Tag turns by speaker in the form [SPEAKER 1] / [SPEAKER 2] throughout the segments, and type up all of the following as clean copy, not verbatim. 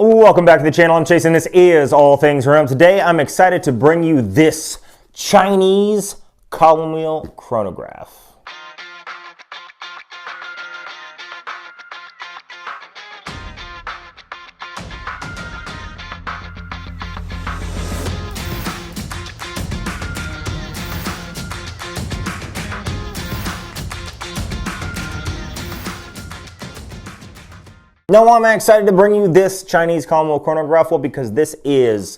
[SPEAKER 1] Welcome back to the channel. I'm Chase and this is All Things Random. Today I'm excited to bring you this Chinese column wheel chronograph. Now, why am I excited to bring you this Chinese column wheel chronograph? Well, because this is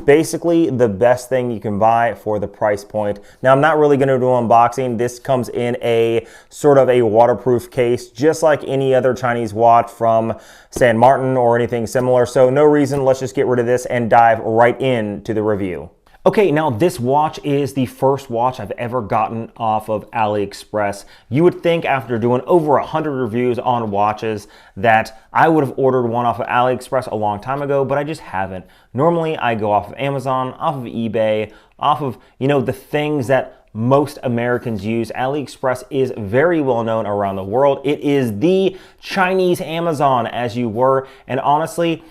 [SPEAKER 1] basically the best thing you can buy for the price point. Now, I'm not really going to do an unboxing. This comes in a sort of a waterproof case, just like any other Chinese watch from San Martin or anything similar. So no reason, let's just get rid of this and dive right into the review. Okay, now this watch is the first watch I've ever gotten off of AliExpress. You would think after doing over 100 reviews on watches that I would have ordered one off of AliExpress a long time ago, but I just haven't. Normally I go off of Amazon, off of eBay, off of, the things that most Americans use. AliExpress is very well known around the world. It is the Chinese Amazon, as you were, and honestly,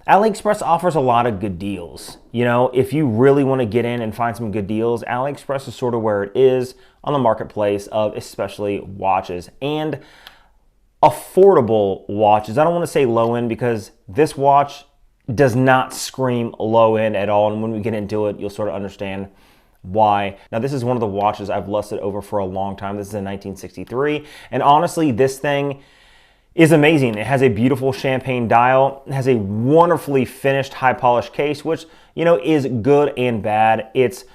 [SPEAKER 1] AliExpress offers a lot of good deals. If you really want to get in and find some good deals, AliExpress is sort of where it is on the marketplace of especially watches and affordable watches. I don't want to say low end because this watch does not scream low end at all. And when we get into it, you'll sort of understand why. Now, this is one of the watches I've lusted over for a long time. This is a 1963. And honestly, this thing is amazing. It has a beautiful champagne dial. It has a wonderfully finished high polished case, which, is good and bad. It's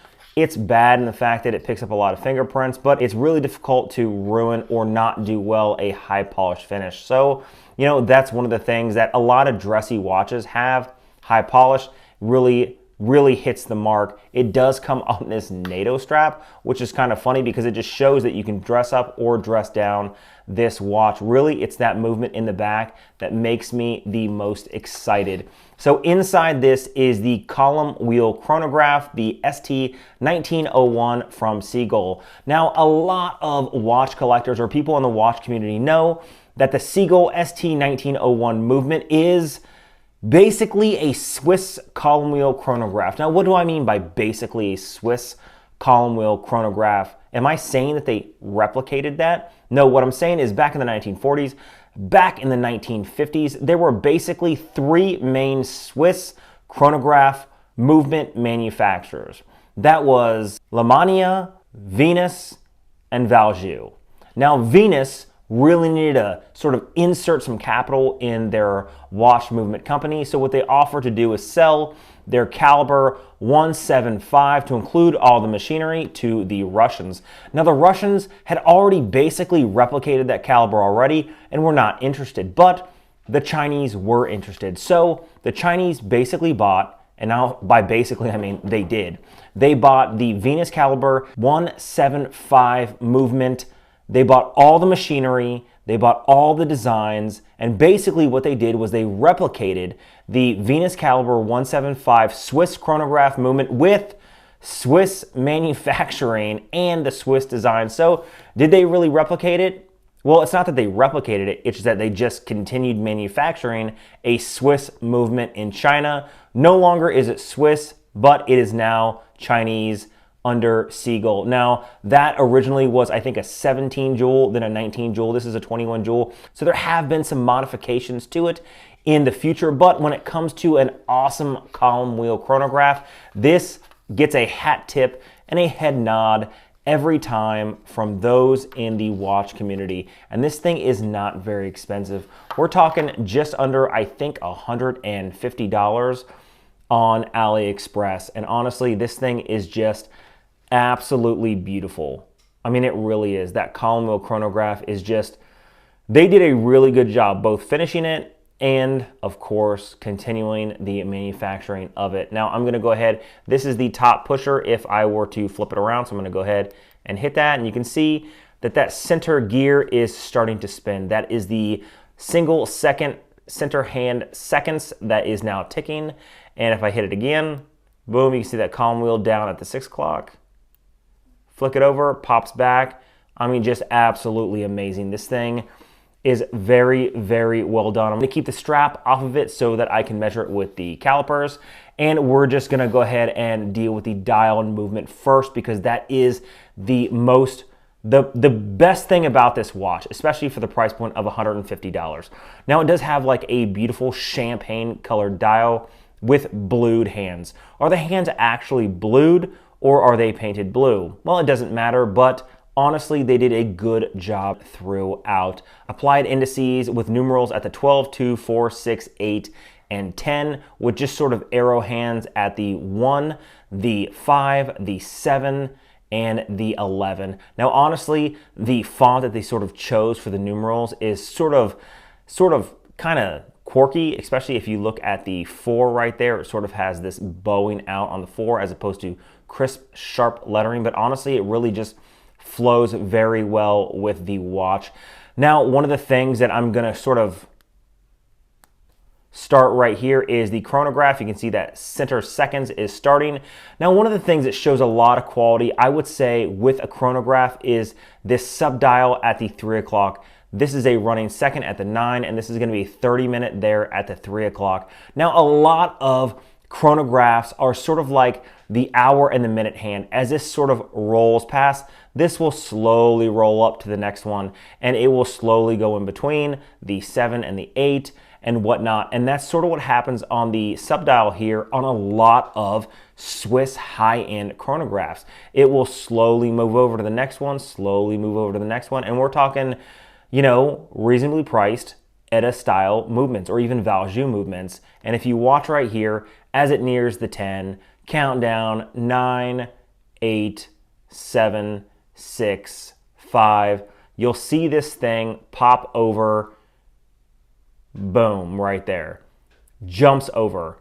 [SPEAKER 1] bad in the fact that it picks up a lot of fingerprints, but it's really difficult to ruin or not do well a high polished finish. So, that's one of the things that a lot of dressy watches have. High polish really hits the mark. It does come on this NATO strap, which is kind of funny because it just shows that you can dress up or dress down this watch. Really, it's that movement in the back that makes me the most excited. So inside this is the column wheel chronograph, the ST1901 from SeaGull. Now, a lot of watch collectors or people in the watch community know that the SeaGull ST1901 movement is basically a Swiss column wheel chronograph. Now, what do I mean by basically a Swiss column wheel chronograph? Am I saying that they replicated that? No, what I'm saying is back in the 1940s, back in the 1950s, there were basically three main Swiss chronograph movement manufacturers. That was Lemania, Venus, and Valjoux. Now, Venus really needed to sort of insert some capital in their watch movement company. So what they offered to do is sell their caliber 175 to include all the machinery to the Russians. Now the Russians had already basically replicated that caliber already and were not interested, but the Chinese were interested. So the Chinese basically bought, and now by basically I mean they did, they bought the Venus caliber 175 movement. They bought all the machinery, they bought all the designs, and basically what they did was they replicated the Venus caliber 175 Swiss chronograph movement with Swiss manufacturing and the Swiss design. So did they really replicate it? Well, it's not that they replicated it, it's that they just continued manufacturing a Swiss movement in China. No longer is it Swiss, but it is now Chinese under SeaGull. Now, that originally was, I think, a 17 jewel, then a 19 jewel. This is a 21 jewel. So there have been some modifications to it in the future, but when it comes to an awesome column wheel chronograph, this gets a hat tip and a head nod every time from those in the watch community. And this thing is not very expensive. We're talking just under, I think, $150 on AliExpress. And honestly, this thing is just absolutely beautiful. I mean, it really is. That column wheel chronograph is just, they did a really good job both finishing it and, of course, continuing the manufacturing of it. Now, I'm going to go ahead. This is the top pusher if I were to flip it around. So I'm going to go ahead and hit that. And you can see that that center gear is starting to spin. That is the single second center hand seconds that is now ticking. And if I hit it again, boom, you can see that column wheel down at the 6 o'clock. Flick it over, pops back. I mean, just absolutely amazing. This thing is very, very well done. I'm gonna keep the strap off of it so that I can measure it with the calipers. And we're just gonna go ahead and deal with the dial and movement first, because that is the best thing about this watch, especially for the price point of $150. Now it does have like a beautiful champagne colored dial with blued hands. Are the hands actually blued or are they painted blue? Well, it doesn't matter, but honestly, they did a good job throughout. Applied indices with numerals at the 12, 2, 4, 6, 8, and 10, with just sort of arrow hands at the 1, the 5, the 7, and the 11. Now, honestly, the font that they sort of chose for the numerals is sort of kind of quirky, especially if you look at the 4 right there. It sort of has this bowing out on the 4 as opposed to crisp, sharp lettering, but honestly, it really just flows very well with the watch. Now, one of the things that I'm gonna sort of start right here is the chronograph. You can see that center seconds is starting. Now, one of the things that shows a lot of quality, I would say, with a chronograph is this sub-dial at the 3 o'clock. This is a running second at the 9, and this is gonna be a 30-minute there at the 3 o'clock. Now, a lot of chronographs are sort of like the hour and the minute hand. As this sort of rolls past, this will slowly roll up to the next one, and it will slowly go in between the 7 and the 8 and whatnot. And that's sort of what happens on the subdial here on a lot of Swiss high-end chronographs. It will slowly move over to the next one, slowly move over to the next one, and we're talking, you know, reasonably priced ETA style movements or even Valjoux movements. And if you watch right here, as it nears the 10, countdown, 9, 8, 7, 6, 5, you'll see this thing pop over. Boom, right there. Jumps over.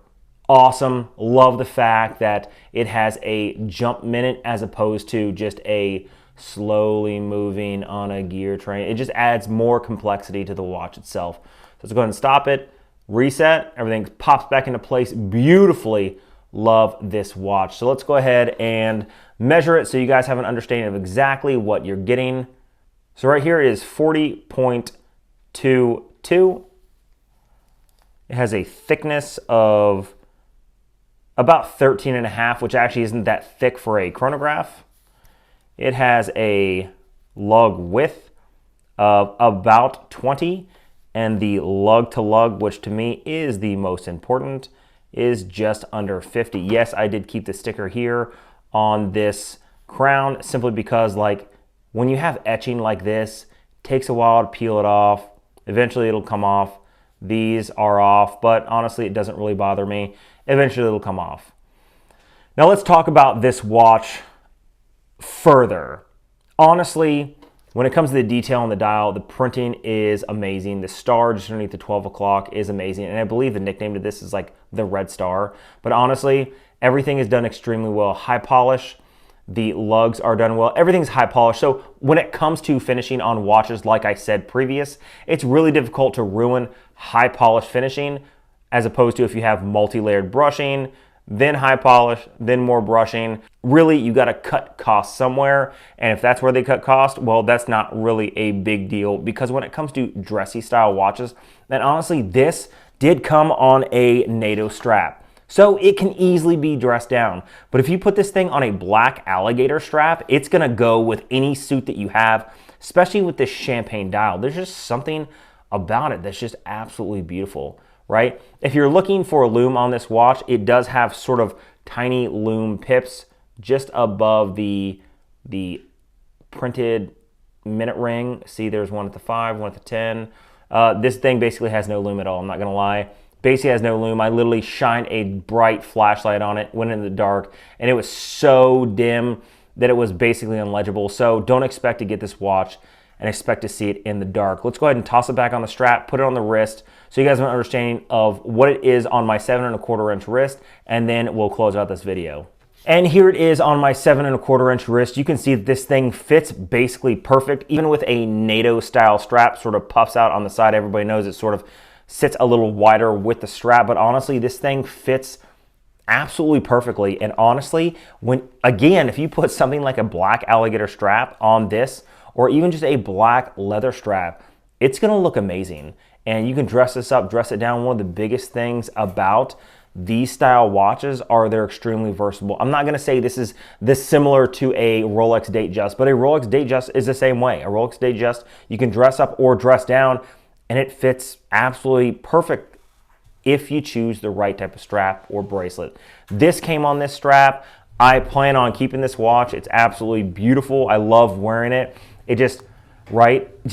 [SPEAKER 1] Awesome. Love the fact that it has a jump minute as opposed to just a slowly moving on a gear train. It just adds more complexity to the watch itself. So let's go ahead and stop it, reset, everything pops back into place beautifully. Love this watch. So let's go ahead and measure it so you guys have an understanding of exactly what you're getting. So right here it is 40.22. It has a thickness of about 13.5, which actually isn't that thick for a chronograph. It has a lug width of about 20, and the lug to lug, which to me is the most important, is just under 50. Yes, I did keep the sticker here on this crown simply because, like, when you have etching like this, it takes a while to peel it off. Eventually it'll come off. These are off, but honestly, it doesn't really bother me. Eventually it'll come off. Now let's talk about this watch further. Honestly, when it comes to the detail on the dial, the printing is amazing. The star just underneath the 12 o'clock is amazing. And I believe the nickname to this is like the Red Star. But honestly, everything is done extremely well. High polish. The lugs are done well. Everything's high polish. So when it comes to finishing on watches, like I said previous, it's really difficult to ruin high polish finishing as opposed to if you have multi-layered brushing, then high polish, then more brushing. Really, you got to cut costs somewhere. And if that's where they cut cost, well, that's not really a big deal, because when it comes to dressy style watches, then honestly, this did come on a NATO strap. So it can easily be dressed down. But if you put this thing on a black alligator strap, it's gonna go with any suit that you have, especially with this champagne dial. There's just something about it that's just absolutely beautiful, right? If you're looking for a lume on this watch, it does have sort of tiny lume pips just above the printed minute ring. See, there's one at the 5, one at the 10. This thing basically has no lume at all, I'm not gonna lie. Basically has no lume. I literally shined a bright flashlight on it, went in the dark, and it was so dim that it was basically unlegible. So don't expect to get this watch and expect to see it in the dark. Let's go ahead and toss it back on the strap, put it on the wrist, so you guys have an understanding of what it is on my 7¼ inch wrist, and then we'll close out this video. And here it is on my 7¼ inch wrist. You can see that this thing fits basically perfect, even with a NATO style strap, sort of puffs out on the side. Everybody knows it sort of sits a little wider with the strap, but honestly, this thing fits absolutely perfectly. And honestly, if you put something like a black alligator strap on this, or even just a black leather strap, it's gonna look amazing. And you can dress this up, dress it down. One of the biggest things about these style watches are they're extremely versatile. I'm not gonna say this is similar to a Rolex Datejust, but a Rolex Datejust is the same way. A Rolex Datejust, you can dress up or dress down, and it fits absolutely perfect if you choose the right type of strap or bracelet. This came on this strap. I plan on keeping this watch. It's absolutely beautiful. I love wearing it. It just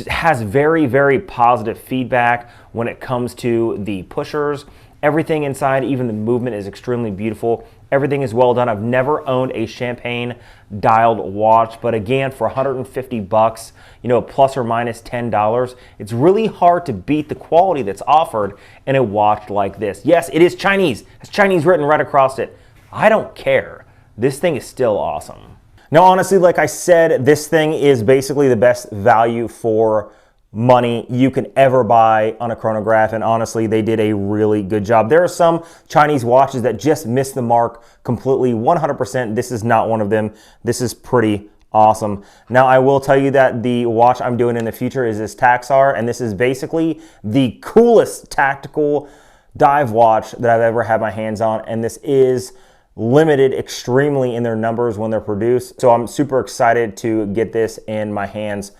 [SPEAKER 1] has very, very positive feedback when it comes to the pushers. Everything inside, even the movement, is extremely beautiful. Everything is well done. I've never owned a champagne dialed watch, but again, for 150 bucks, you know, plus or minus $10, it's really hard to beat the quality that's offered in a watch like this. Yes, it is Chinese. It's Chinese written right across it. I don't care. This thing is still awesome. Now, honestly, like I said, this thing is basically the best value for money you can ever buy on a chronograph, and honestly, they did a really good job. There are some Chinese watches that just miss the mark completely, 100%. This is not one of them. This is pretty awesome. Now, I will tell you that the watch I'm doing in the future is this Taxar, and this is basically the coolest tactical dive watch that I've ever had my hands on, and this is limited extremely in their numbers when they're produced. So I'm super excited to get this in my hands.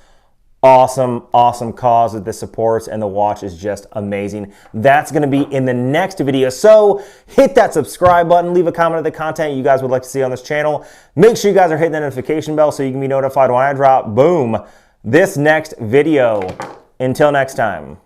[SPEAKER 1] Awesome, awesome cause that this supports, and the watch is just amazing. That's gonna be in the next video. So hit that subscribe button, leave a comment of the content you guys would like to see on this channel. Make sure you guys are hitting that notification bell so you can be notified when I drop, boom, this next video. Until next time.